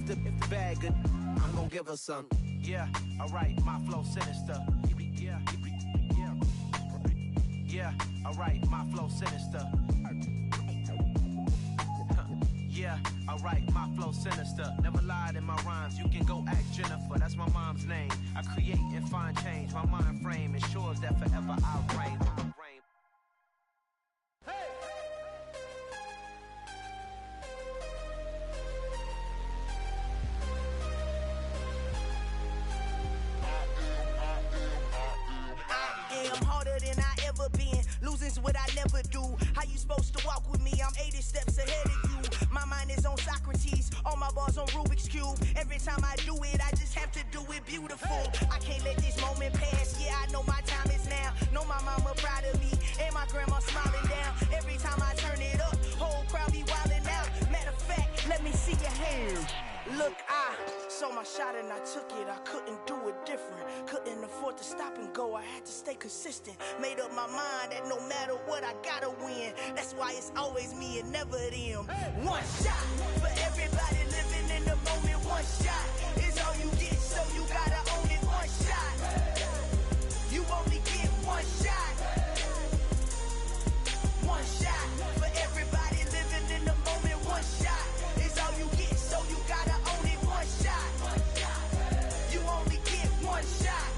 If the bag good, I'm gonna give her some. Yeah, alright, my flow sinister. Yeah, alright, my flow sinister. Yeah, alright, my flow sinister. Never lied in my rhymes, you can go ask Jennifer. That's my mom's name. I create and find change. My mind frame ensures that forever I'll reign. Losing's what I never do. How you supposed to walk with me? I'm 80 steps ahead of you. My mind is on Socrates, all my bars on Rubik's Cube. Every time I do it, I just have to do it beautiful. I can't let this moment pass. Yeah, I know my time is now. Know my mama proud of me, and my grandma smiling down. Every time I turn it up, whole crowd be wilding out. Matter of fact, let me see your hands. Look, I saw my shot and I took it. I couldn't do it different. Couldn't afford to stop and go. I had to stay consistent. Made up my mind that no matter what, I gotta win. That's why it's always me and never them. One shot for everybody living in the moment. One shot is all you get, so you gotta own it. One shot. You only get one shot. One shot for everybody living in the moment. One shot is all you get, so you gotta own it. One shot. You only get one shot.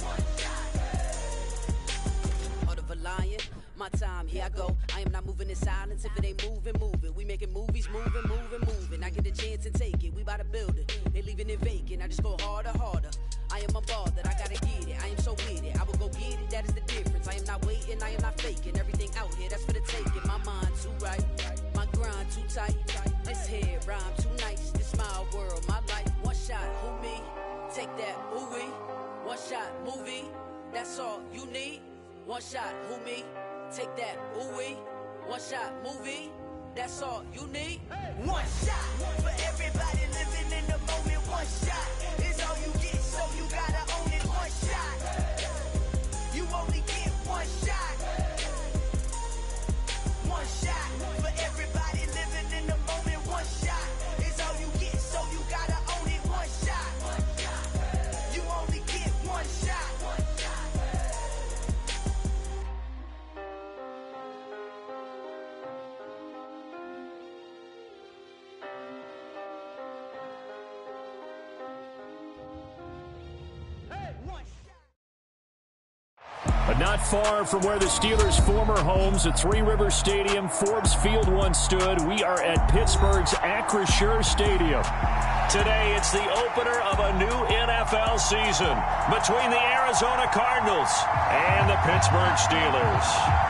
Heart of a lion, my time, here I go. I am not moving in silence. If it ain't moving, move it. We making movies, moving. I get a chance and take it. We bout to build it. They leaving it vacant. I just go harder. I am a ball that I gotta get it. I am so with it. I will go get it. That is the difference. I am not waiting. I am not faking. Everything out here, that's for the taking. My mind too right. My grind too tight. This head rhyme too nice. This my world, my life. One shot, who me? Take that, ooh wee. One shot, movie. That's all you need. One shot, who me? Take that, ooh wee. One shot, movie. That's all you need. One shot for everybody living in the moment. One shot is all you get, so you gotta own it. One shot. You only get one shot. One shot for everybody living in the moment. One shot is all you get, so you gotta own it. One shot. You only get one shot. But not far from where the Steelers' former homes at Three Rivers Stadium, Forbes Field once stood, we are at Pittsburgh's Acrisure Stadium. Today, it's the opener of a new NFL season between the Arizona Cardinals and the Pittsburgh Steelers.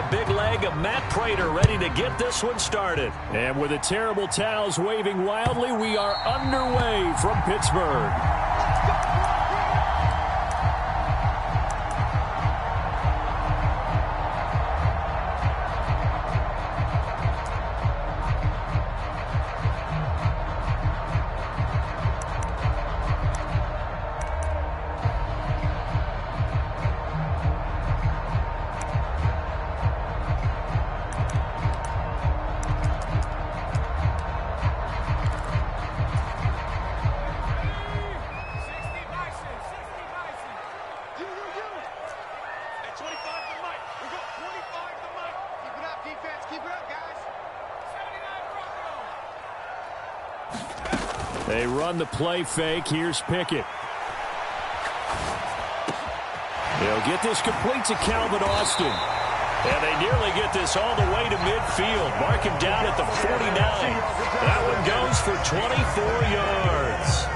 Big leg of Matt Prater ready to get this one started. And with the terrible towels waving wildly, we are underway from Pittsburgh. They run the play fake. Here's Pickett. They'll get this complete to Calvin Austin. And they nearly get this all the way to midfield. Mark him down at the 49. That one goes for 24 yards.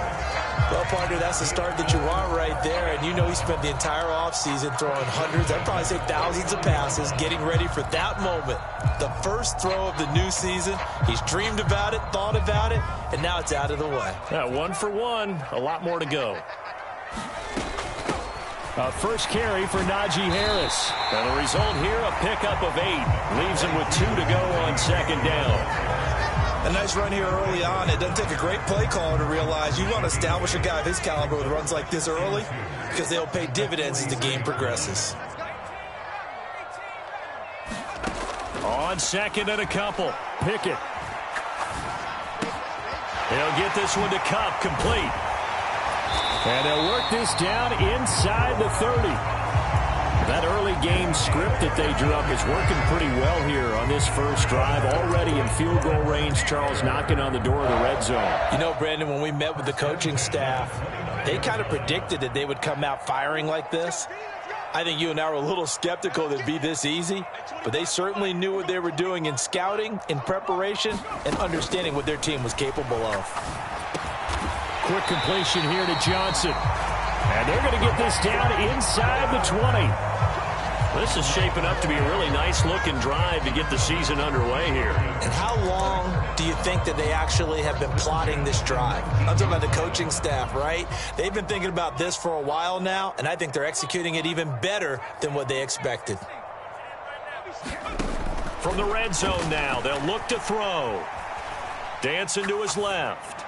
Well, partner, that's the start that you want right there. And you know he spent the entire offseason throwing hundreds, I'd probably say thousands of passes, getting ready for that moment. The first throw of the new season. He's dreamed about it, thought about it, and now it's out of the way. Yeah, 1 for 1. A lot more to go. First carry for Najee Harris. And the result here, a pickup of 8. Leaves him with 2 to go on second down. A nice run here early on. It doesn't take a great play caller to realize you want to establish a guy of his caliber with runs like this early because they'll pay dividends as the game progresses. On second and a couple. Pickett. They'll get this one to Cup, complete. And they'll work this down inside the 30. That early game script that they drew up is working pretty well here on this first drive. Already in field goal range, Charles knocking on the door of the red zone. You know, Brandon, when we met with the coaching staff, they kind of predicted that they would come out firing like this. I think you and I were a little skeptical that it'd be this easy, but they certainly knew what they were doing in scouting, in preparation, and understanding what their team was capable of. Quick completion here to Johnson. And they're going to get this down inside the 20. This is shaping up to be a really nice-looking drive to get the season underway here. And how long do you think that they actually have been plotting this drive? I'm talking about the coaching staff, right? They've been thinking about this for a while now, and I think they're executing it even better than what they expected. From the red zone now, they'll look to throw. Dancing to his left.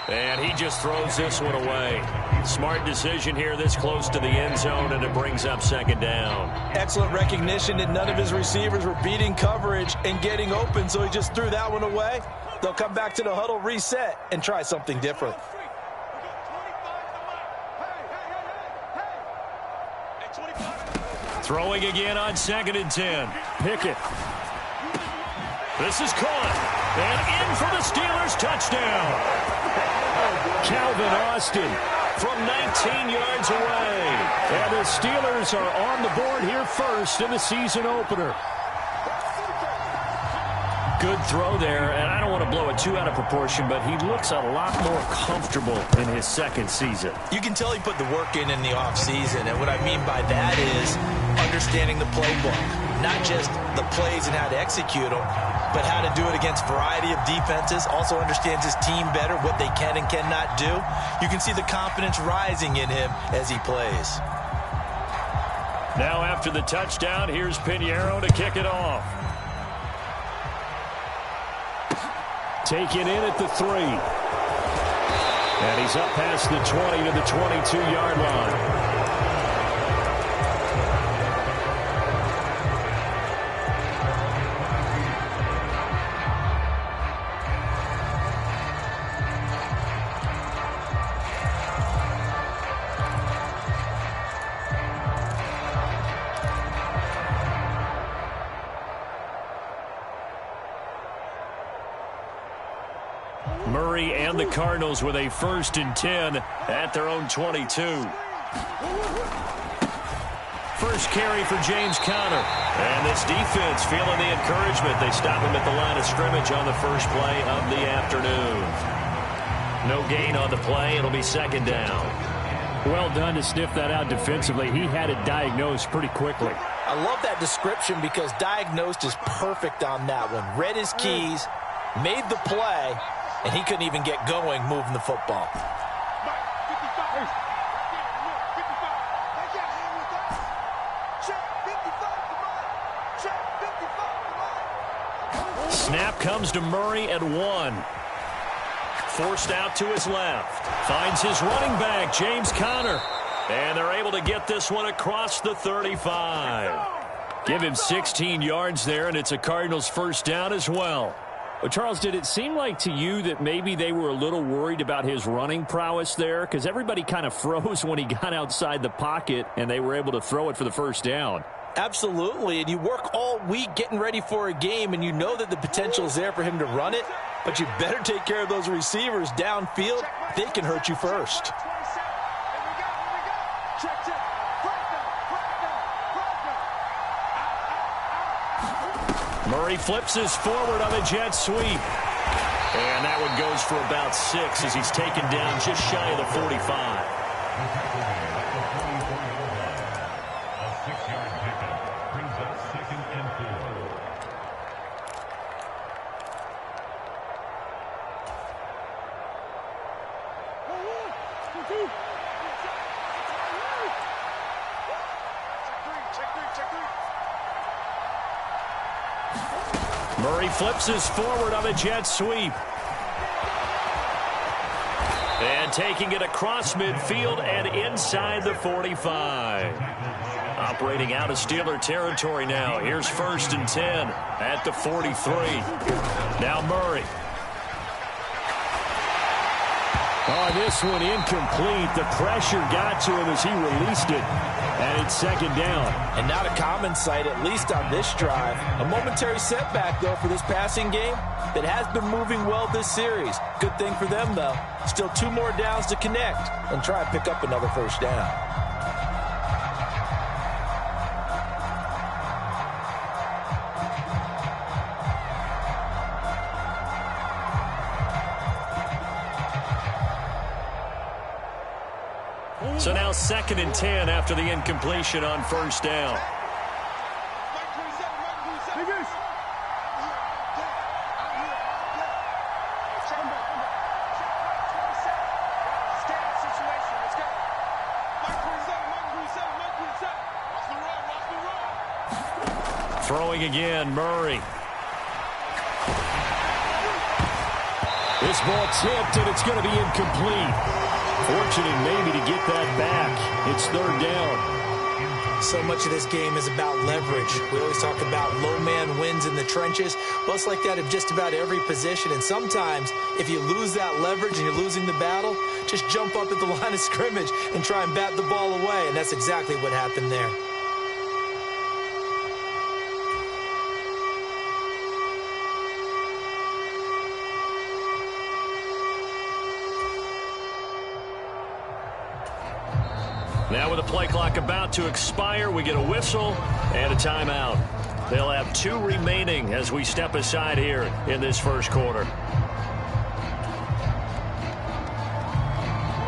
And he just throws this one away. Smart decision here this close to the end zone, and it brings up second down. Excellent recognition that none of his receivers were beating coverage and getting open, so he just threw that one away. They'll come back to the huddle, reset, and try something different. Throwing again on 2nd and 10. Pickett. This is caught. And in for the Steelers, touchdown. Calvin Austin from 19 yards away. And the Steelers are on the board here first in the season opener. Good throw there, and I don't want to blow it too out of proportion, but he looks a lot more comfortable in his second season. You can tell he put the work in the offseason, and what I mean by that is understanding the playbook. Not just the plays and how to execute them, but how to do it against a variety of defenses. Also understands his team better, what they can and cannot do. You can see the confidence rising in him as he plays. Now after the touchdown, here's Pinheiro to kick it off. Taken in at the 3. And he's up past the 20 to the 22-yard line. Murray and the Cardinals with a 1st and 10 at their own 22. First carry for James Conner. And this defense feeling the encouragement. They stop him at the line of scrimmage on the first play of the afternoon. No gain on the play. It'll be second down. Well done to sniff that out defensively. He had it diagnosed pretty quickly. I love that description because diagnosed is perfect on that one. Read his keys, made the play, and he couldn't even get going moving the football. Snap comes to Murray at 1. Forced out to his left. Finds his running back, James Conner. And they're able to get this one across the 35. Give him 16 yards there, and it's a Cardinals first down as well. Well, Charles, did it seem like to you that maybe they were a little worried about his running prowess there? Because everybody kind of froze when he got outside the pocket, and they were able to throw it for the first down. Absolutely, and you work all week getting ready for a game, and you know that the potential is there for him to run it, but you better take care of those receivers downfield. They can hurt you first. Murray flips his forward on a jet sweep. And that one goes for about 6 as he's taken down just shy of the 45. Murray flips us forward on a jet sweep. And taking it across midfield and inside the 45. Operating out of Steeler territory now. Here's 1st and 10 at the 43. Now Murray. Oh, this one incomplete. The pressure got to him as he released it. And it's 2nd down. And not a common sight, at least on this drive. A momentary setback, though, for this passing game that has been moving well this series. Good thing for them, though. Still 2 more downs to connect and try and pick up another 1st down. So now 2nd and 10 after the incompletion on 1st down. Throwing again, Murray. This ball tipped, and it's going to be incomplete. Fortunate maybe to get that back. It's 3rd down. So much of this game is about leverage. We always talk about low man wins in the trenches. Well, it's like that in just about every position. And sometimes, if you lose that leverage and you're losing the battle, just jump up at the line of scrimmage and try and bat the ball away. And that's exactly what happened there. Now with the play clock about to expire, we get a whistle and a timeout. They'll have 2 remaining as we step aside here in this 1st quarter.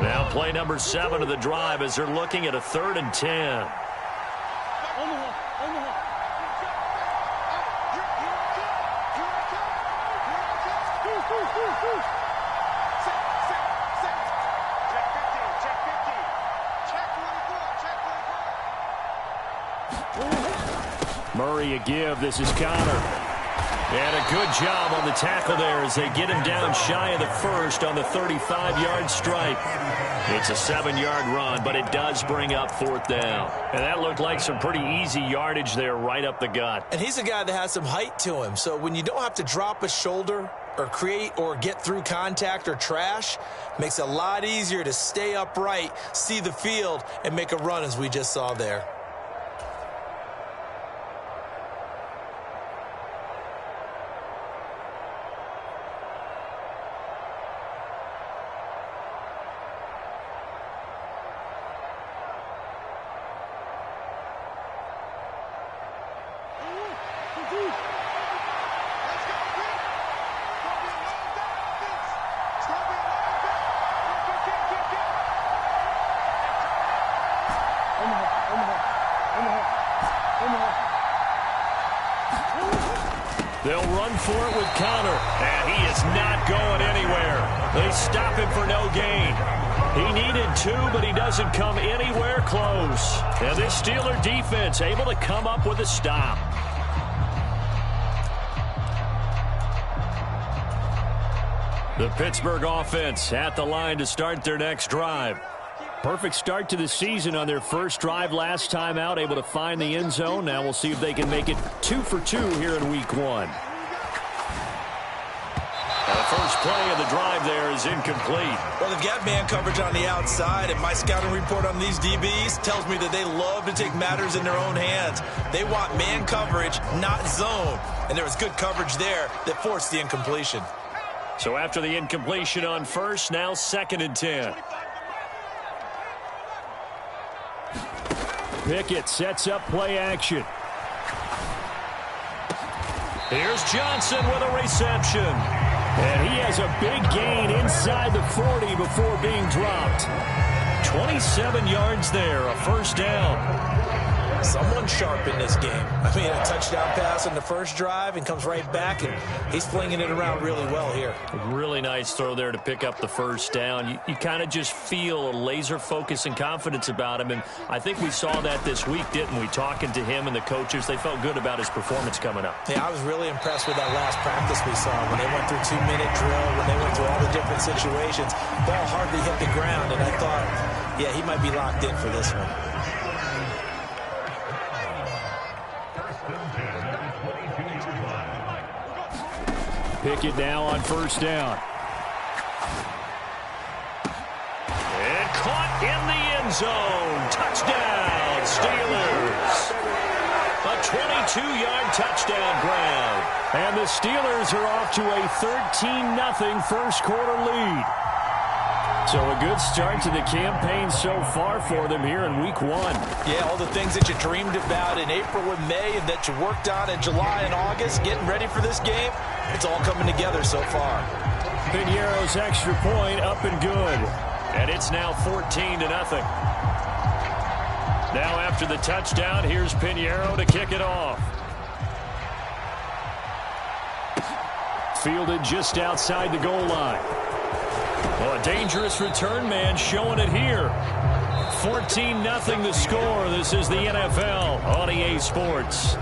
Now play number 7 of the drive as they're looking at a 3rd and 10. Murray a give. This is Connor. And a good job on the tackle there as they get him down shy of the 1st on the 35-yard stripe. It's a 7-yard run, but it does bring up 4th down. And that looked like some pretty easy yardage there right up the gut. And he's a guy that has some height to him. So when you don't have to drop a shoulder or create or get through contact or trash, makes it a lot easier to stay upright, see the field, and make a run as we just saw there. They'll run for it with Connor, and he is not going anywhere. They stop him for no gain. He needed 2, but he doesn't come anywhere close. And this Steeler defense able to come up with a stop. The Pittsburgh offense at the line to start their next drive. Perfect start to the season on their 1st drive last time out, able to find the end zone. Now we'll see if they can make it 2 for 2 here in week 1. The first play of the drive there is incomplete. Well, they've got man coverage on the outside, and my scouting report on these DBs tells me that they love to take matters in their own hands. They want man coverage, not zone. And there was good coverage there that forced the incompletion. So after the incompletion on 1st, now 2nd and 10. Pickett sets up play action. Here's Johnson with a reception. And he has a big gain inside the 40 before being dropped. 27 yards there, a 1st down. Someone's sharp in this game. I mean, a touchdown pass on the first drive and comes right back, and he's flinging it around really well here. Really nice throw there to pick up the first down. You kind of just feel a laser focus and confidence about him, and I think we saw that this week, didn't we? Talking to him and the coaches, they felt good about his performance coming up. Yeah, I was really impressed with that last practice we saw when they went through 2-minute drill, when they went through all the different situations. Ball hardly hit the ground, and I thought, yeah, he might be locked in for this one. Pickett now on first down. And caught in the end zone. Touchdown, Steelers. A 22-yard touchdown grab. And the Steelers are off to a 13-0 first quarter lead. So a good start to the campaign so far for them here in week 1. Yeah, all the things that you dreamed about in April and May and that you worked on in July and August, getting ready for this game, it's all coming together so far. Piñeiro's extra point up and good. And it's now 14-0. Now after the touchdown, here's Piñeiro to kick it off. Fielded just outside the goal line. Oh, a dangerous return man showing it here. 14-0 the score. This is the NFL on EA Sports.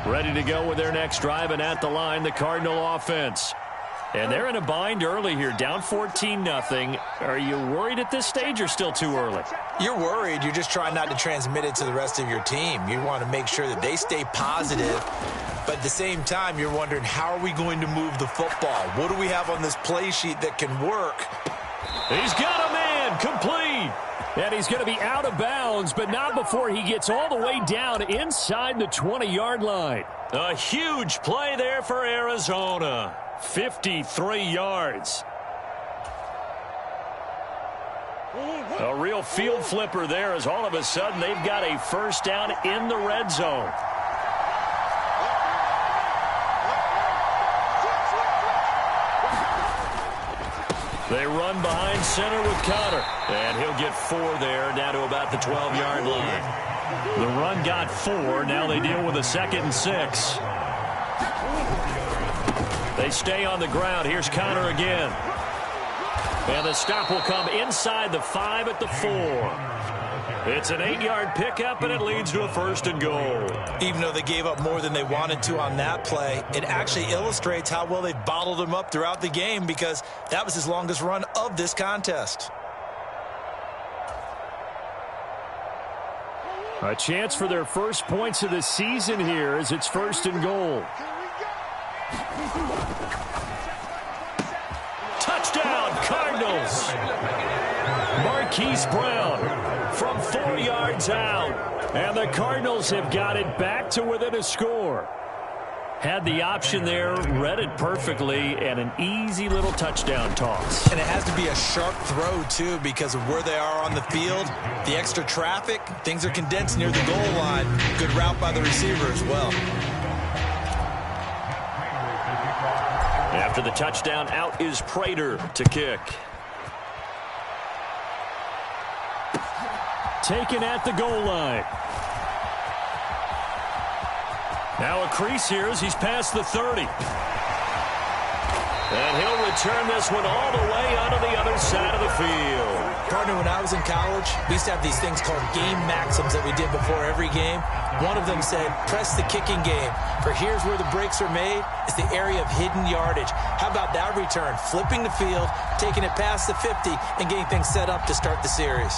Ready to go with their next drive, and at the line, the Cardinal offense. And they're in a bind early here, down 14-0. Are you worried at this stage or still too early? You're worried. You're just trying not to transmit it to the rest of your team. You want to make sure that they stay positive. But at the same time, you're wondering, how are we going to move the football? What do we have on this play sheet that can work? He's got a man, complete. And he's going to be out of bounds, but not before he gets all the way down inside the 20-yard line. A huge play there for Arizona. 53 yards. A real field flipper there, as all of a sudden they've got a first down in the red zone. They run behind center with Connor. And he'll get 4 there, down to about the 12-yard line. The run got 4. Now they deal with a 2nd and 6. They stay on the ground. Here's Connor again. And the stop will come inside the 5 at the 4. It's an 8-yard pickup, and it leads to a 1st and goal. Even though they gave up more than they wanted to on that play, it actually illustrates how well they bottled him up throughout the game, because that was his longest run of this contest. A chance for their first points of the season here as it's 1st and goal. Touchdown, Cardinals. Marquise Brown from 4 yards out. And the Cardinals have got it back to within a score. Had the option there, read it perfectly, and an easy little touchdown toss. And it has to be a sharp throw, too, because of where they are on the field. The extra traffic, things are condensed near the goal line. Good route by the receiver as well. After the touchdown, out is Prater to kick. Taken at the goal line. Now a crease here as he's past the 30. And he'll return this one all the way onto the other side of the field. Partner, when I was in college, we used to have these things called game maxims that we did before every game. One of them said, press the kicking game. For here's where the breaks are made. It's the area of hidden yardage. How about that return? Flipping the field, taking it past the 50, and getting things set up to start the series.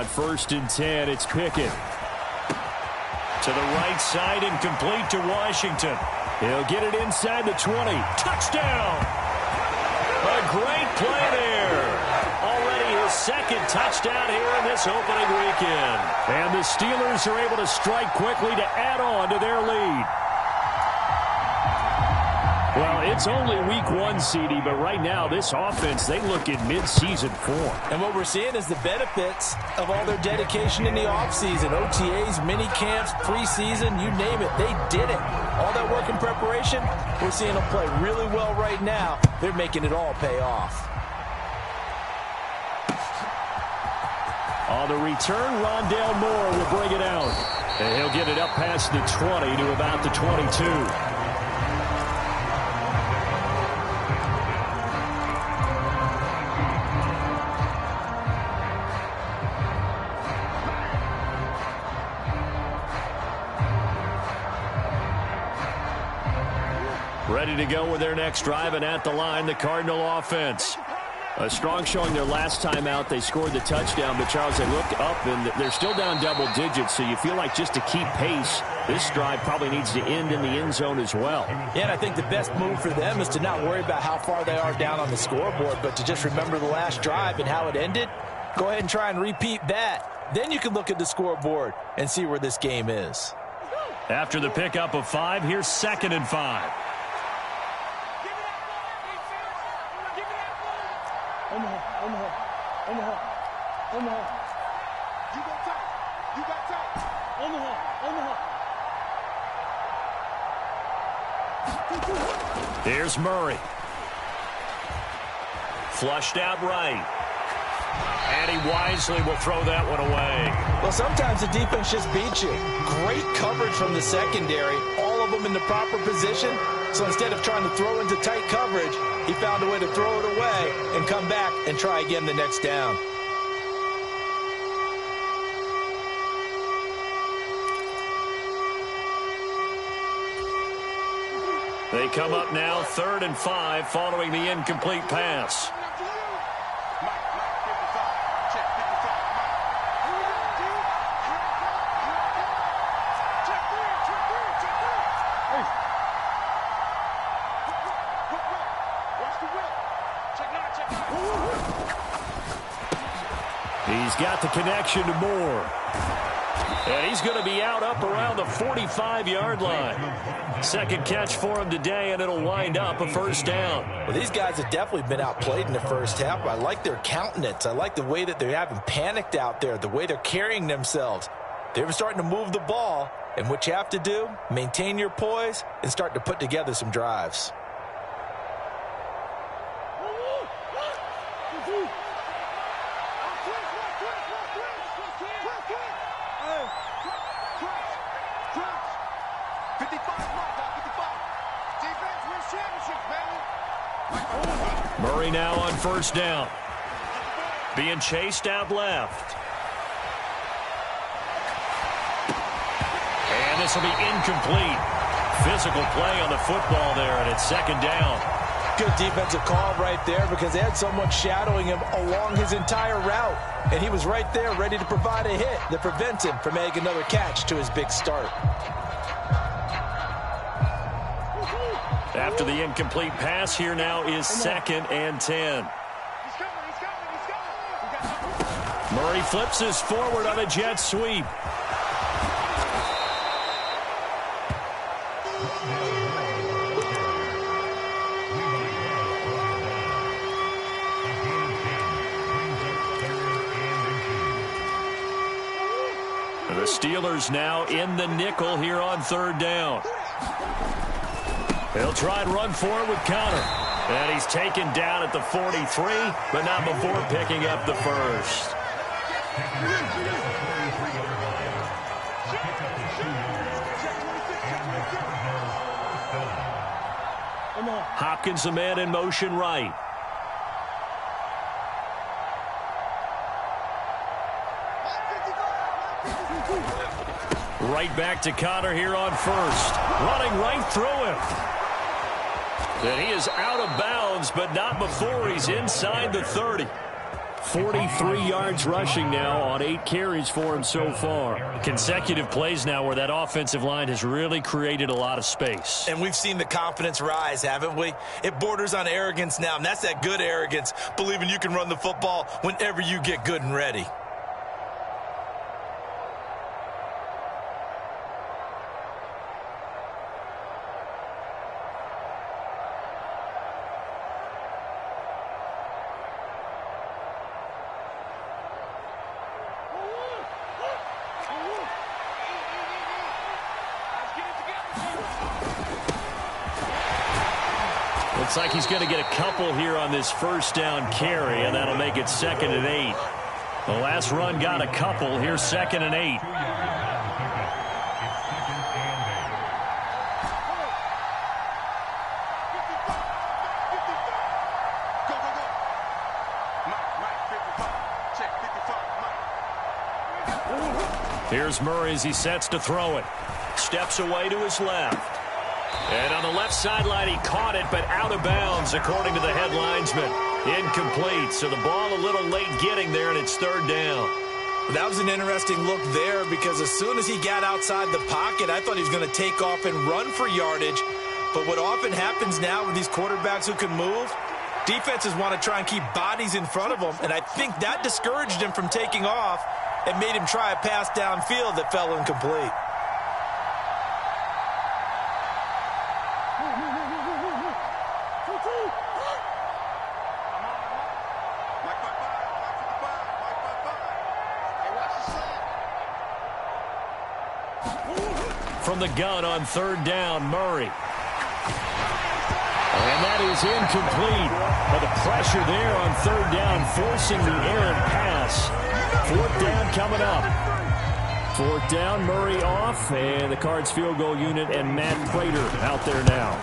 On 1st and 10, it's Pickett. To the right side and complete to Washington. He'll get it inside the 20. Touchdown! A great play there. Already his second touchdown here in this opening weekend. And the Steelers are able to strike quickly to add on to their lead. Well, it's only week 1, CD, but right now this offense, they look in mid-season form. And what we're seeing is the benefits of all their dedication in the offseason. OTAs, mini camps, preseason, you name it, they did it. All that work in preparation, we're seeing them play really well right now. They're making it all pay off. On the return, Rondale Moore will bring it out. And he'll get it up past the 20 to about the 22. Ready to go with their next drive, and at the line, the Cardinal offense. A strong showing their last time out. They scored the touchdown, but Charles, they look up, and they're still down double digits, so you feel like just to keep pace, this drive probably needs to end in the end zone as well. Yeah, and I think the best move for them is to not worry about how far they are down on the scoreboard, but to just remember the last drive and how it ended. Go ahead and try and repeat that. Then you can look at the scoreboard and see where this game is. After the pickup of 5, here's 2nd and 5. Here's Murray. Flushed out right. And he wisely will throw that one away. Well, sometimes the defense just beats you. Great coverage from the secondary. All of them in the proper position. So instead of trying to throw into tight coverage, he found a way to throw it away and come back and try again the next down. They come up now 3rd and 5 following the incomplete pass. He's got the connection to Moore. And he's going to be out up around the 45-yard line. Second catch for him today, and it'll wind up a 1st down. Well, these guys have definitely been outplayed in the first half. I like their countenance. I like the way that they haven't panicked out there, the way they're carrying themselves. They're starting to move the ball, and what you have to do, maintain your poise and start to put together some drives. Murray now on 1st down. Being chased out left. And this will be incomplete. Physical play on the football there, and it's 2nd down. Good defensive call right there because they had someone shadowing him along his entire route. And he was right there ready to provide a hit that prevents him from making another catch to his big start. After the incomplete pass, here now is 2nd and 10. Murray flips his forward on a jet sweep. The Steelers now in the nickel here on 3rd down. He'll try and run for it with Connor. And he's taken down at the 43, but not before picking up the 1st. Hopkins, the man in motion right. Right back to Connor here on 1st. Running right through him. And he is out of bounds, but not before he's inside the 30. 43 yards rushing now on 8 carries for him so far. Consecutive plays now where that offensive line has really created a lot of space. And we've seen the confidence rise, haven't we? It borders on arrogance now, and that's that good arrogance, believing you can run the football whenever you get good and ready. Looks like he's going to get a couple here on this first down carry, and that'll make it 2nd and 8. The last run got a couple. Here's 2nd and 8. Here's Murray as he sets to throw it. Steps away to his left. And on the left sideline, he caught it, but out of bounds, according to the head linesman. Incomplete, so the ball a little late getting there, and it's 3rd down. That was an interesting look there because as soon as he got outside the pocket, I thought he was going to take off and run for yardage. But what often happens now with these quarterbacks who can move, defenses want to try and keep bodies in front of them, and I think that discouraged him from taking off and made him try a pass downfield that fell incomplete. From the gun on 3rd down, Murray. And that is incomplete. But the pressure there on 3rd down, forcing the errant pass. 4th down coming up. 4th down, Murray off, and the Cards field goal unit and Matt Prater out there now.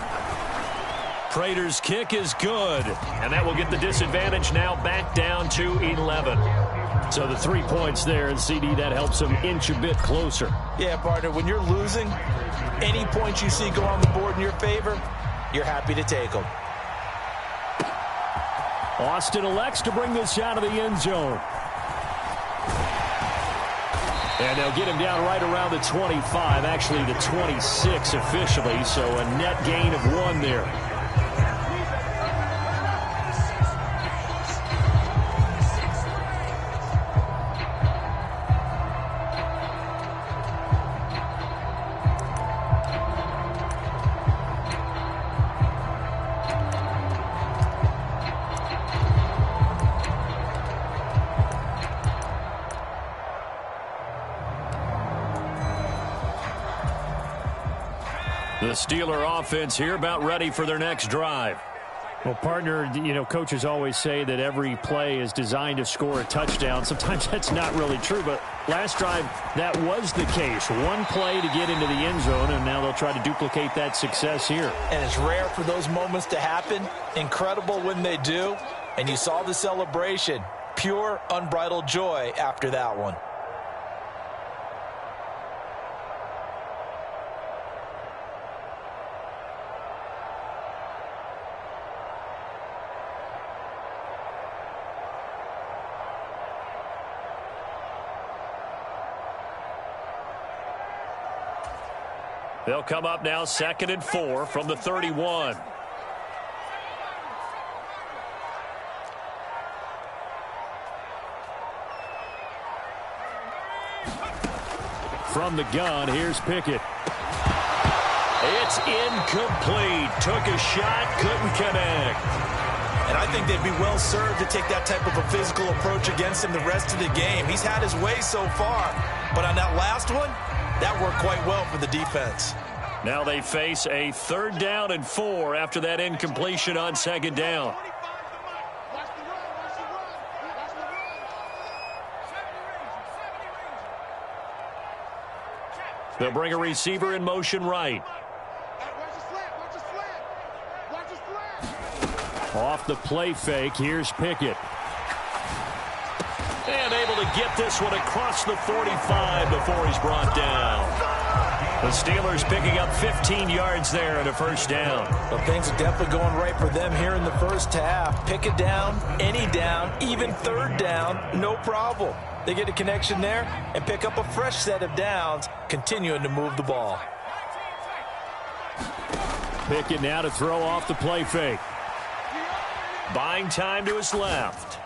Prater's kick is good, and that will get the disadvantage now back down to 11. So the 3 points there, and CD, that helps him inch a bit closer. Yeah, partner, when you're losing, any points you see go on the board in your favor, you're happy to take them. Austin elects to bring this out of the end zone. And they'll get him down right around the 25, actually the 26 officially, so a net gain of 1 there. The Steeler offense here about ready for their next drive. Well, partner, you know, coaches always say that every play is designed to score a touchdown. Sometimes that's not really true, but last drive, that was the case. 1 play to get into the end zone, and now they'll try to duplicate that success here. And it's rare for those moments to happen. Incredible when they do. And you saw the celebration. Pure, unbridled joy after that one. They'll come up now 2nd and 4 from the 31. From the gun, here's Pickett. It's incomplete. Took a shot, couldn't connect. And I think they'd be well served to take that type of a physical approach against him the rest of the game. He's had his way so far, but on that last one, that worked quite well for the defense. Now they face a 3rd down and 4 after that incompletion on 2nd down. They'll bring a receiver in motion right. Off the play fake, here's Pickett. And able to get this one across the 45 before he's brought down. The Steelers picking up 15 yards there and a first down. Well, things are definitely going right for them here in the first half. Pick it down, any down, even third down, no problem. They get a connection there and pick up a fresh set of downs, continuing to move the ball. Pickett now to throw off the play fake. Buying time to his left.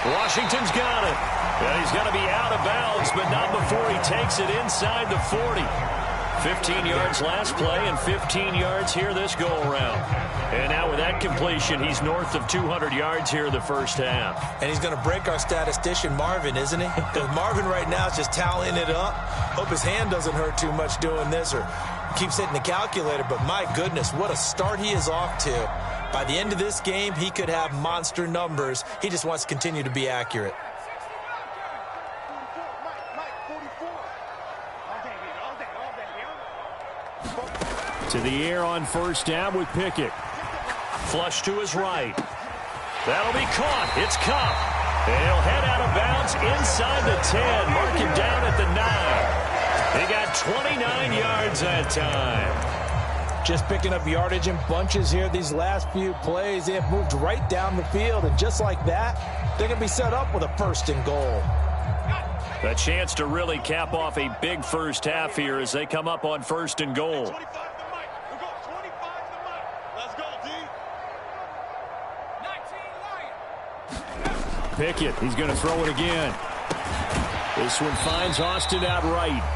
Washington's got it. And he's going to be out of bounds, but not before he takes it inside the 40. 15 yards last play and 15 yards here this go-around. And now with that completion, he's north of 200 yards here in the first half. And he's going to break our statistician, Marvin, isn't he? Because Marvin right now is just tallying it up. Hope his hand doesn't hurt too much doing this or keeps hitting the calculator. But my goodness, what a start he is off to. By the end of this game, he could have monster numbers. He just wants to continue to be accurate. To the air on first down with Pickett. Flush to his right. That'll be caught. It's Cup. And he'll head out of bounds inside the 10. Mark him down at the 9. He got 29 yards that time. Just picking up yardage in bunches here these last few plays. They have moved right down the field, and just like that, they're going to be set up with a first and goal. A chance to really cap off a big first half here as they come up on first and goal. Pickett, he's going to throw it again. This one finds Austin out right.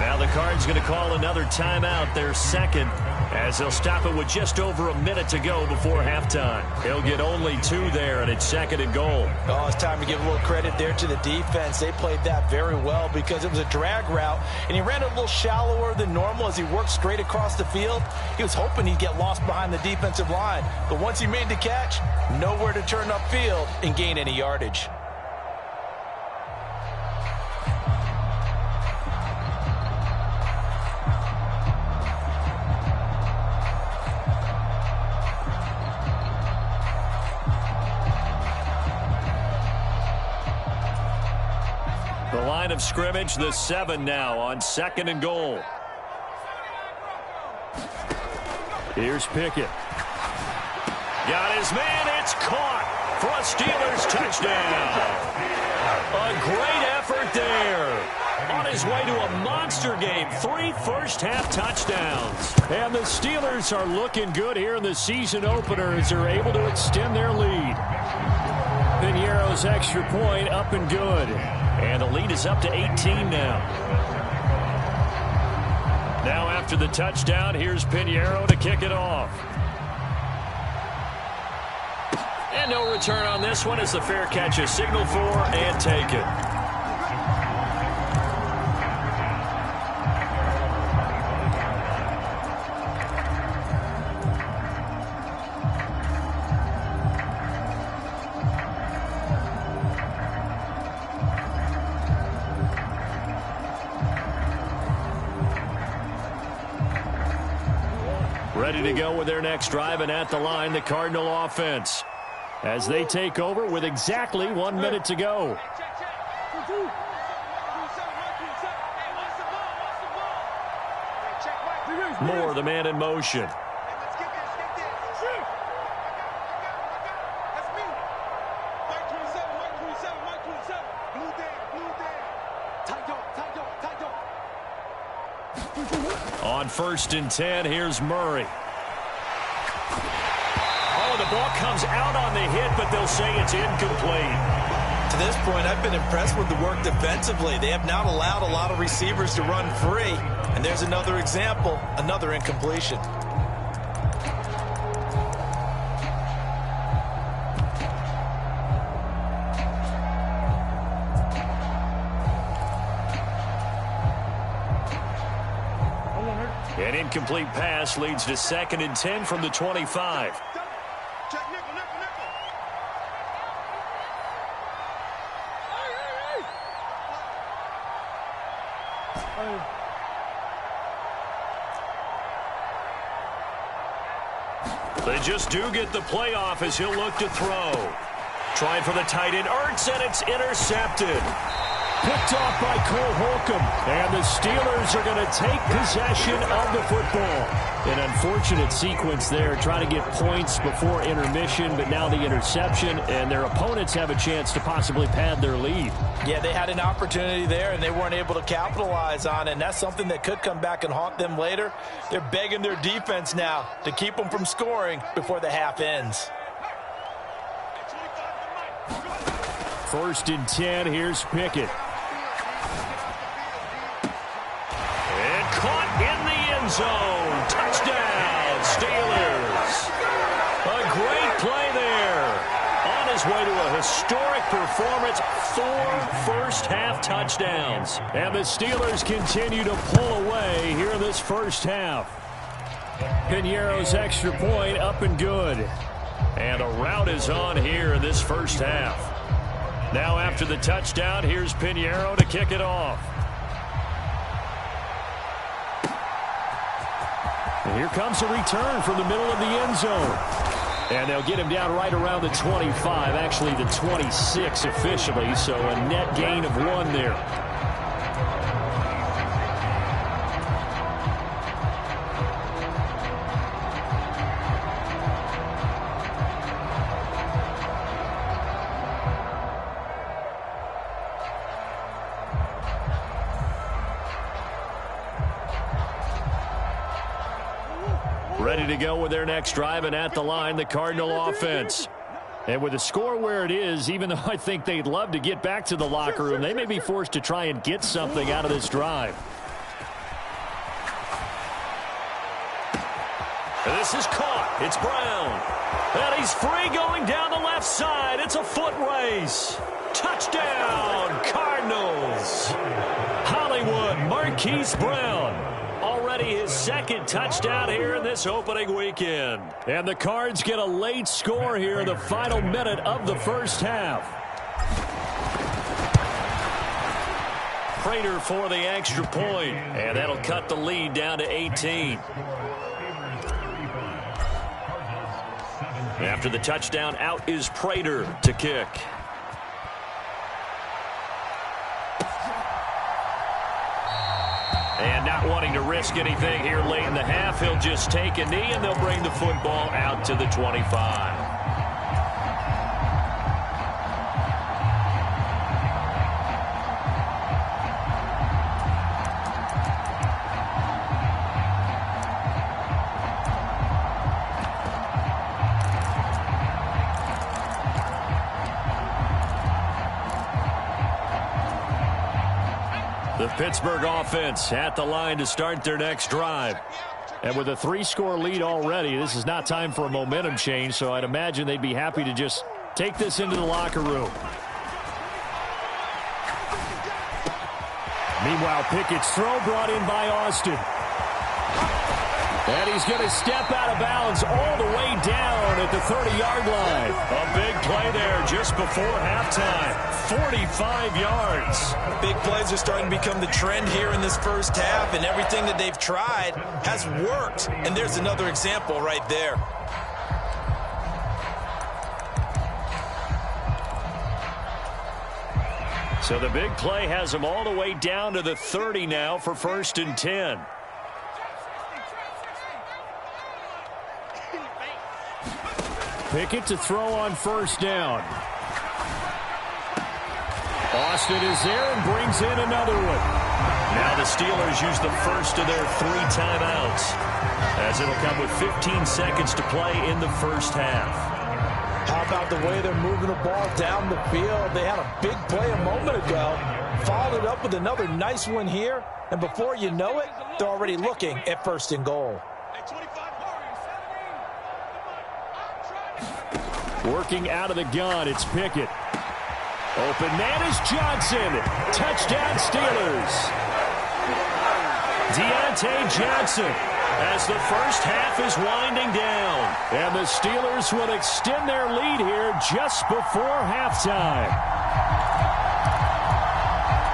Now the Cards going to call another timeout, their second, as they'll stop it with just over a minute to go before halftime. He'll get only 2 there, and it's second and goal. Oh, it's time to give a little credit there to the defense. They played that very well because it was a drag route, and he ran it a little shallower than normal as he worked straight across the field. He was hoping he'd get lost behind the defensive line, but once he made the catch, nowhere to turn upfield and gain any yardage. The line of scrimmage, the 7 now on second and goal. Here's Pickett. Got his man, it's caught for a Steelers touchdown. A great effort there. On his way to a monster game, 3 first-half touchdowns. And the Steelers are looking good here in the season opener as they're able to extend their lead. Piñeiro's extra point up and good. And the lead is up to 18 now. Now after the touchdown, here's Piñeiro to kick it off. And no return on this one as the fair catch is signaled for and taken. Ready to go with their next drive, and at the line, the Cardinal offense, as they take over with exactly 1 minute to go. Moore, the man in motion. On first and 10, here's Murray. Oh, the ball comes out on the hit, but they'll say it's incomplete. To this point, I've been impressed with the work defensively. They have not allowed a lot of receivers to run free. And there's another example, another incompletion. An incomplete pass leads to second and 10 from the 25. They just do get the playoff as he'll look to throw. Trying for the tight end, Ertz, and it's intercepted. Picked off by Cole Holcomb. And the Steelers are going to take possession of the football. An unfortunate sequence there, trying to get points before intermission, but now the interception, and their opponents have a chance to possibly pad their lead. Yeah, they had an opportunity there, and they weren't able to capitalize on it, and that's something that could come back and haunt them later. They're begging their defense now to keep them from scoring before the half ends. 1st and 10, here's Pickett. And caught in the end zone. Touchdown, Steelers. A great play there. On his way to a historic performance, 4 first-half touchdowns. And the Steelers continue to pull away here in this first half. Piñeiro's extra point up and good. And a rout is on here in this first half. Now after the touchdown, here's Piñeiro to kick it off. And here comes a return from the middle of the end zone. And they'll get him down right around the 25, actually the 26 officially, so a net gain of 1 there. Ready to go with their next drive, and at the line, the Cardinal offense. And with the score where it is, even though I think they'd love to get back to the locker room, they may be forced to try and get something out of this drive. And this is caught. It's Brown. And he's free going down the left side. It's a foot race. Touchdown, Cardinals. Hollywood Marquise Brown. Already his 2nd touchdown here in this opening weekend. And the Cards get a late score here in the final minute of the first half. Prater for the extra point, and that'll cut the lead down to 18. After the touchdown, out is Prater to kick. And not wanting to risk anything here late in the half, he'll just take a knee, and they'll bring the football out to the 25. The Pittsburgh offense at the line to start their next drive. And with a 3-score lead already, this is not time for a momentum change, so I'd imagine they'd be happy to just take this into the locker room. Meanwhile, Pickett's throw brought in by Austin. And he's going to step out of bounds all the way down at the 30-yard line. A big play there just before halftime. 45 yards. Big plays are starting to become the trend here in this first half, and everything that they've tried has worked. And there's another example right there. So the big play has them all the way down to the 30 now for 1st and 10. Pickett to throw on 1st down. Austin is there and brings in another one. Now the Steelers use the first of their 3 timeouts, as it'll come with 15 seconds to play in the first half. How about the way they're moving the ball down the field? They had a big play a moment ago, followed it up with another nice one here, and before you know it, they're already looking at 1st and goal. Working out of the gun, it's Pickett. Open man is Johnson. Touchdown Steelers. Deontay Johnson as the first half is winding down. And the Steelers will extend their lead here just before halftime.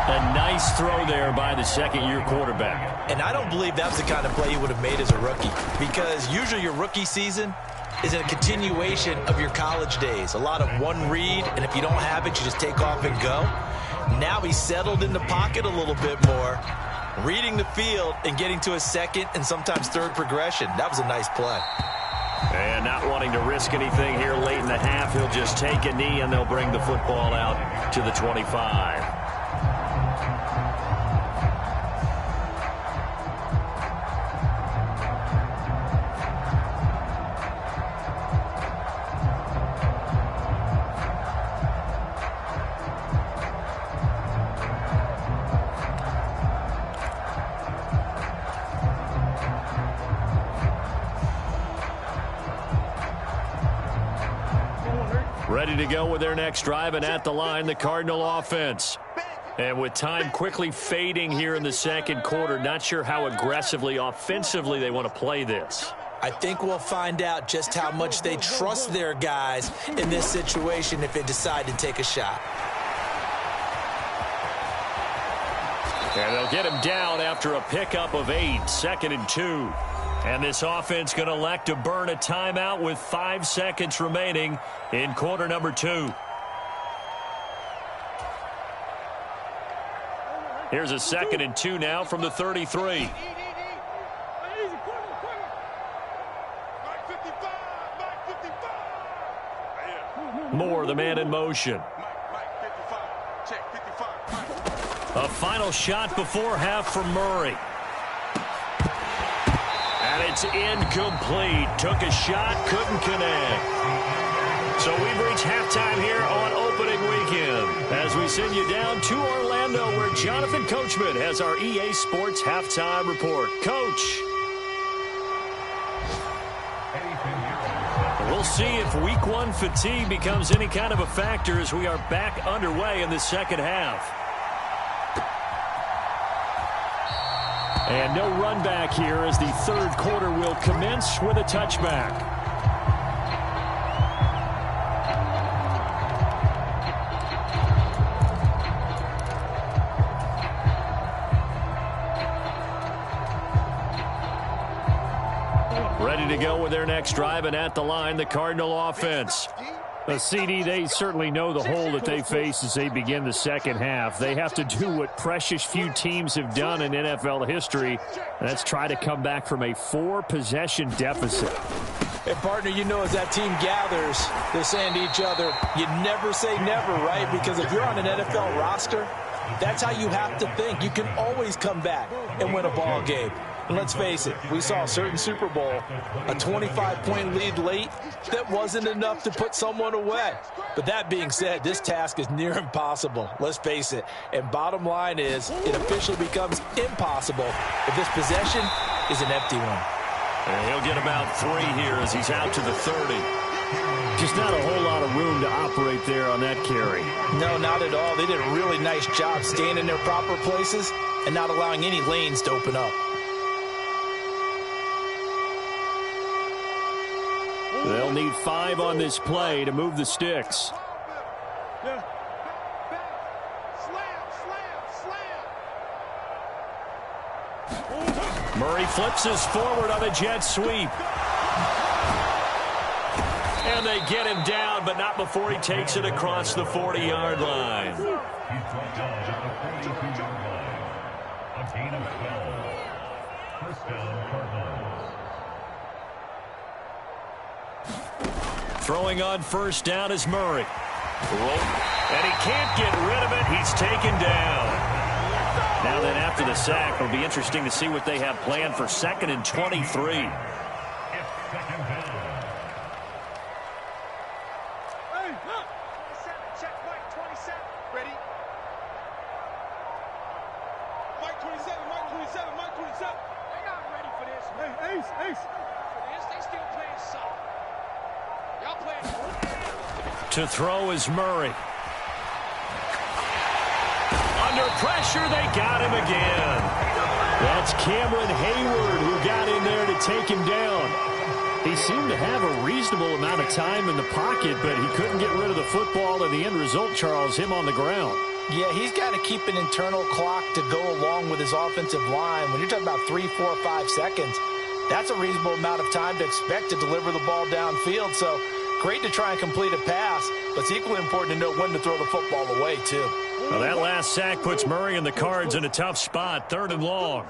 A nice throw there by the 2nd-year quarterback. And I don't believe that's the kind of play you would have made as a rookie, because usually your rookie season is a continuation of your college days. A lot of one read, and if you don't have it, you just take off and go. Now he's settled in the pocket a little bit more, reading the field and getting to a second and sometimes third progression. That was a nice play. And not wanting to risk anything here late in the half, he'll just take a knee and they'll bring the football out to the 25. Ready to go with their next drive, and at the line, the Cardinal offense. And with time quickly fading here in the second quarter, not sure how aggressively, offensively they want to play this. I think we'll find out just how much they trust their guys in this situation if they decide to take a shot. And they'll get him down after a pickup of 8, 2nd and 2. And this offense going to elect to burn a timeout with 5 seconds remaining in quarter number 2. Here's a 2nd and 2 now from the 33. Moore, the man in motion. A final shot before half from Murray. And it's incomplete. Took a shot, couldn't connect. So we've reached halftime here on opening weekend as we send you down to Orlando where Jonathan Coachman has our EA Sports halftime report. Coach. We'll see if week 1 fatigue becomes any kind of a factor as we are back underway in the second half. And no run back here as the third quarter will commence with a touchback. Ready to go with their next drive, and at the line, the Cardinal offense. CD, they certainly know the hole that they face as they begin the second half. They have to do what precious few teams have done in NFL history, and that's try to come back from a 4-possession deficit. And, partner, you know as that team gathers, they're saying to each other, you never say never, right? Because if you're on an NFL roster, that's how you have to think. You can always come back and win a ball game. And let's face it, we saw a certain Super Bowl, a 25-point lead late that wasn't enough to put someone away. But that being said, this task is near impossible. Let's face it. And bottom line is, it officially becomes impossible if this possession is an empty one. And he'll get about 3 here as he's out to the 30. Just not a whole lot of room to operate there on that carry. No, not at all. They did a really nice job staying in their proper places and not allowing any lanes to open up. They'll need 5 on this play to move the sticks. Murray flips us forward on a jet sweep. And they get him down, but not before he takes it across the 40-yard line. Throwing on first down is Murray. And he can't get rid of it. He's taken down. Now then, after the sack, it'll be interesting to see what they have planned for 2nd and 23. To throw is Murray. Under pressure, they got him again. That's Cameron Hayward who got in there to take him down. He seemed to have a reasonable amount of time in the pocket, but he couldn't get rid of the football, and the end result, Charles, him on the ground. Yeah, he's got to keep an internal clock to go along with his offensive line. When you're talking about 3, 4, 5 seconds, that's a reasonable amount of time to expect to deliver the ball downfield. So great to try and complete a pass, but it's equally important to know when to throw the football away, too. Well, that last sack puts Murray and the Cards in a tough spot, 3rd and long.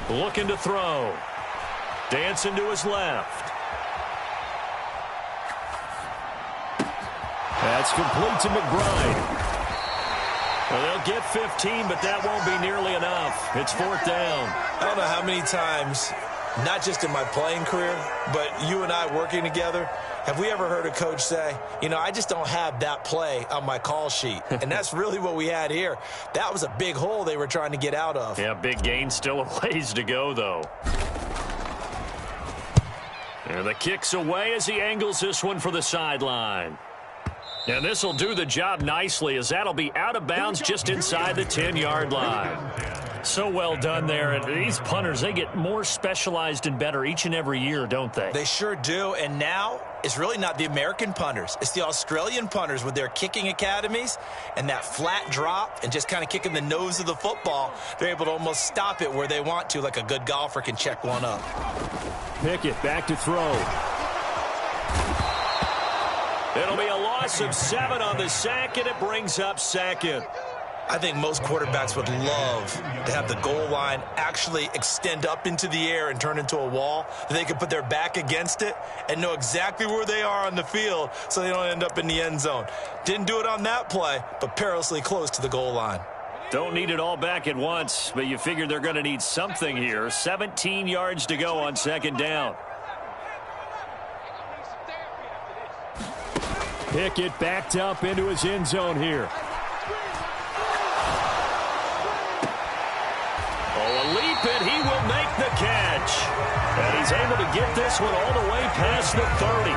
Looking to throw. Dancing to his left. That's complete to McBride. Well, they'll get 15, but that won't be nearly enough. It's 4th down. I don't know how many times, not just in my playing career, but you and I working together, have we ever heard a coach say, you know, I just don't have that play on my call sheet. And that's really what we had here. That was a big hole they were trying to get out of. Yeah, big gain, still a ways to go, though. And the kick's away as he angles this one for the sideline. And this will do the job nicely, as that'll be out of bounds just inside the 10-yard line. So well done there. And these punters, they get more specialized and better each and every year, don't they? They sure do. And now it's really not the American punters. It's the Australian punters with their kicking academies and that flat drop and just kind of kicking the nose of the football. They're able to almost stop it where they want to, like a good golfer can check one up. Pickett back to throw. It'll be a loss of 7 on the sack, and it brings up 2nd. I think most quarterbacks would love to have the goal line actually extend up into the air and turn into a wall. They could put their back against it and know exactly where they are on the field so they don't end up in the end zone. Didn't do it on that play, but perilously close to the goal line. Don't need it all back at once, but you figure they're going to need something here. 17 yards to go on 2nd down. Pickett backed up into his end zone here. Oh, a leap, and he will make the catch. And he's able to get this one all the way past the 30.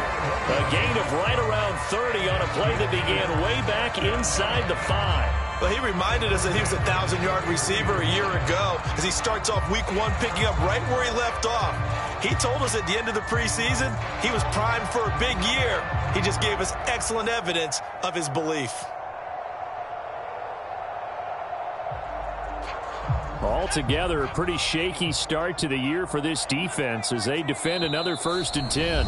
A gain of right around 30 on a play that began way back inside the 5. Well, he reminded us that he was a 1,000-yard receiver a year ago as he starts off week 1 picking up right where he left off. He told us at the end of the preseason he was primed for a big year. He just gave us excellent evidence of his belief. Altogether, a pretty shaky start to the year for this defense as they defend another 1st and 10.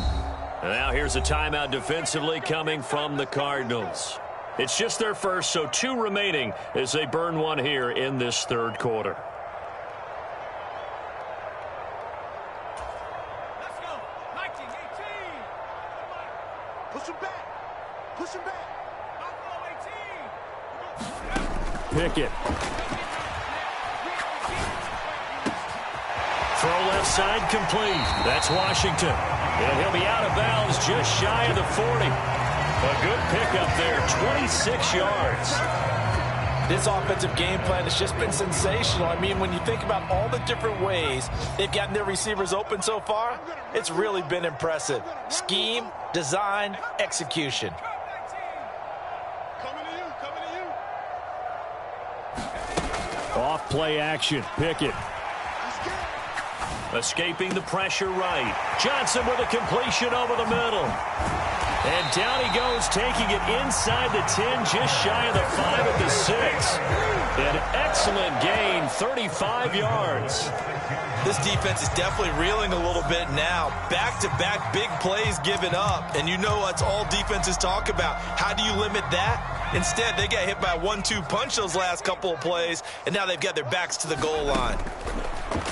Now here's a timeout defensively coming from the Cardinals. It's just their first, so 2 remaining as they burn one here in this 3rd quarter. Let's go. 19, 18. Push him back. Push him back. 18. Pickett. Throw left side complete. That's Washington. And he'll be out of bounds just shy of the 40. A good pickup there, 26 yards. This offensive game plan has just been sensational. I mean, when you think about all the different ways they've gotten their receivers open so far, it's really been impressive. Scheme, design, execution. Coming to you. Off play action. Pickett. Escaping the pressure right. Johnson with a completion over the middle. And down he goes, taking it inside the 10, just shy of the 5 at the 6. An excellent gain, 35 yards. This defense is definitely reeling a little bit now. Back-to-back big plays given up. And you know what all defenses talk about. How do you limit that? Instead, they got hit by a 1-2 punch those last couple of plays, and now they've got their backs to the goal line.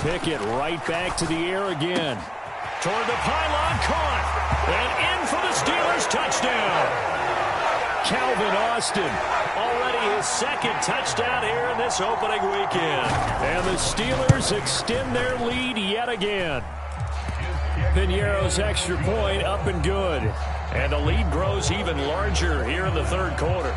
Pickett right back to the air again. Toward the pylon, caught. And in for the Steelers, touchdown. Calvin Austin, already his 2nd touchdown here in this opening weekend. And the Steelers extend their lead yet again. Piñeiro's extra point up and good. And the lead grows even larger here in the 3rd quarter.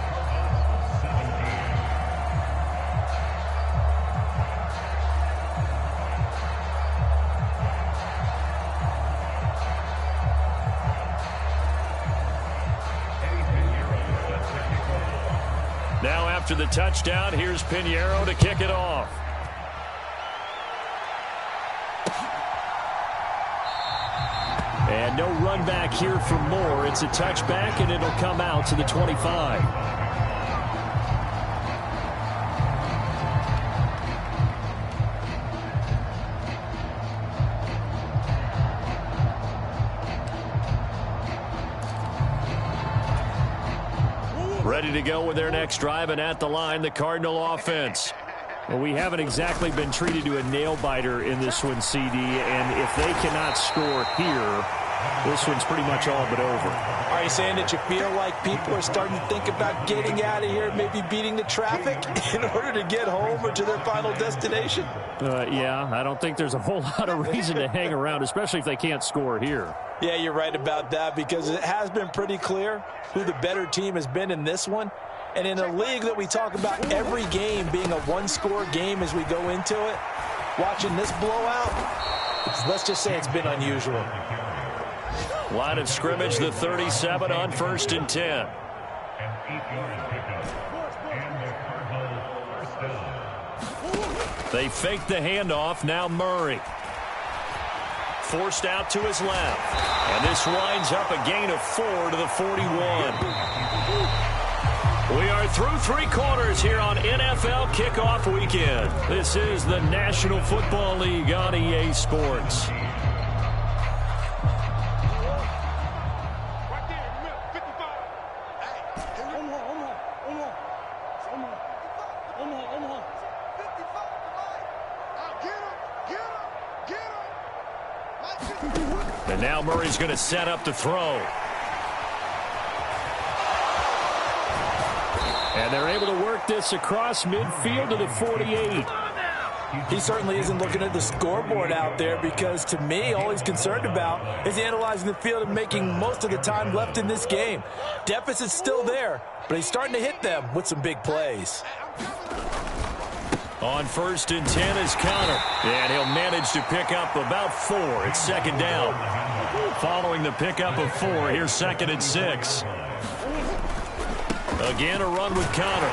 Now after the touchdown, here's Piñeiro to kick it off. And no run back here for Moore. It's a touchback, and it'll come out to the 25. Ready to go with their next drive, and at the line, the Cardinal offense. Well, we haven't exactly been treated to a nail-biter in this one, CD, and if they cannot score here, this one's pretty much all but over. Are you saying that you feel like people are starting to think about getting out of here, maybe beating the traffic in order to get home or to their final destination? Yeah, I don't think there's a whole lot of reason to hang around, especially if they can't score here. Yeah, you're right about that, because it has been pretty clear who the better team has been in this one. And in a league that we talk about every game being a one-score game as we go into it, watching this blowout, let's just say it's been unusual. Line of scrimmage, the 37 on 1st and 10. They fake the handoff. Now Murray. Forced out to his left. And this winds up a gain of 4 to the 41. We are through 3 quarters here on NFL Kickoff Weekend. This is the National Football League on EA Sports. And now Murray's going to set up to throw. And they're able to work this across midfield to the 48. He certainly isn't looking at the scoreboard out there, because to me, all he's concerned about is analyzing the field and making most of the time left in this game. Deficit's still there, but he's starting to hit them with some big plays. On 1st and 10 is Connor. And he'll manage to pick up about 4. It's 2nd down. Following the pickup of 4, here's 2nd and 6. Again, a run with Connor.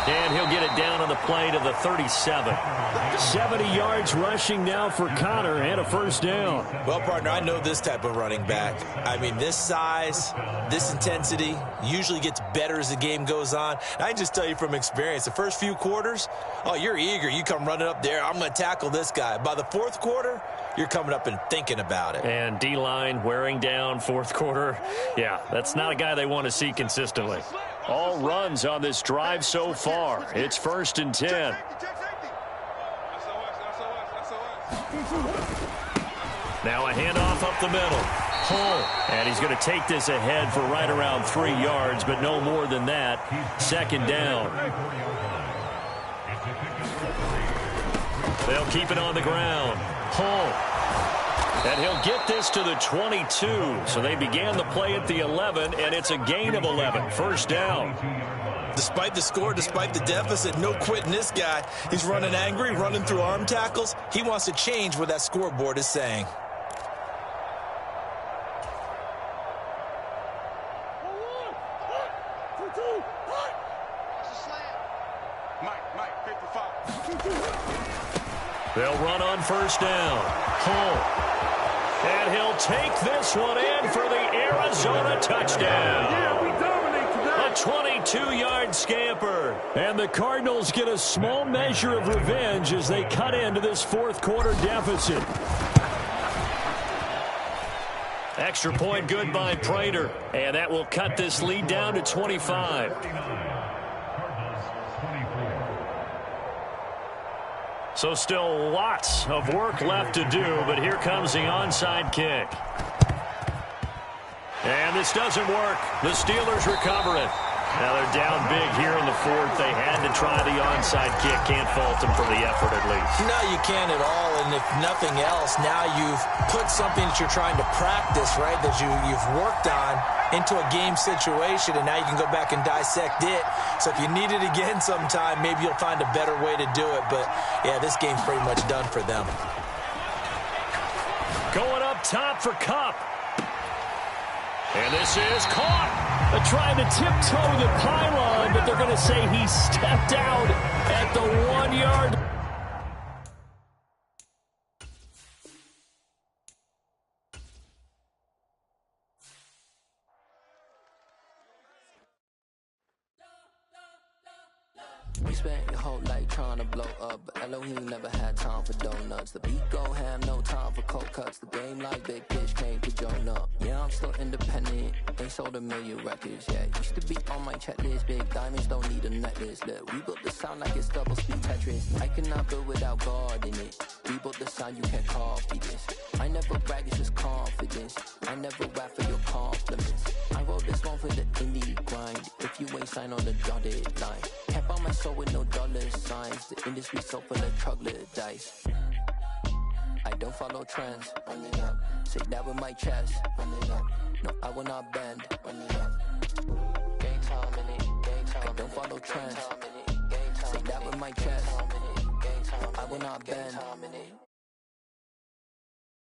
And he'll get it down on the play to the 37. 70 yards rushing now for Connor, and a 1st down. Well, partner, I know this type of running back. I mean, this size, this intensity usually gets better as the game goes on. And I can just tell you from experience, the first few quarters, oh, you're eager. You come running up there, I'm going to tackle this guy. By the 4th quarter, you're coming up and thinking about it. And D-line wearing down 4th quarter. Yeah, that's not a guy they want to see consistently. All runs on this drive so far. It's 1st and 10. Now a handoff up the middle. Hull. And he's going to take this ahead for right around 3 yards, but no more than that. 2nd down. They'll keep it on the ground. Hull. And he'll get this to the 22. So they began the play at the 11, and it's a gain of 11. 1st down. Despite the score, despite the deficit, no quitting this guy. He's running angry, running through arm tackles. He wants to change what that scoreboard is saying. They'll run on 1st down. Hull. And he'll take this one in for the Arizona touchdown. Yeah, we dominate today. A 22-yard scamper. And the Cardinals get a small measure of revenge as they cut into this 4th quarter deficit. Extra point good by Prater. And that will cut this lead down to 25. So still lots of work left to do, but here comes the onside kick. And this doesn't work. The Steelers recover it. Now they're down big here in the 4th. They had to try the onside kick. Can't fault them for the effort at least. No, you can't at all. And if nothing else, now you've put something that you're trying to practice, right, that you've worked on into a game situation, and now you can go back and dissect it. So if you need it again sometime, maybe you'll find a better way to do it. But, yeah, this game's pretty much done for them. Going up top for Kupp. And this is caught. They're trying to tiptoe the pylon, but they're going to say he stepped out at the 1-yard. You spent your whole life trying to blow up, but Elohim never had time for donuts. The beat go ham, no time for cold cuts. The game like big bitch came to Jonah. Yeah, I'm still independent, ain't sold a million records yet. Used to be on my checklist, big diamonds don't need a necklace. Look, we built the sound like it's double speed Tetris. I cannot build without God in it. We built the sound, you can't copy this. I never brag, it's just confidence. I never rap for your compliments. I wrote this one for the indie grind. If you ain't signed on the dotted line, can't buy my soul with no dollar signs. The industry so full of troglodytes. I don't follow trends. Say that with my chest. No, I will not bend. Gang time in it. I don't follow trends. Say that with my chest. I will not bend.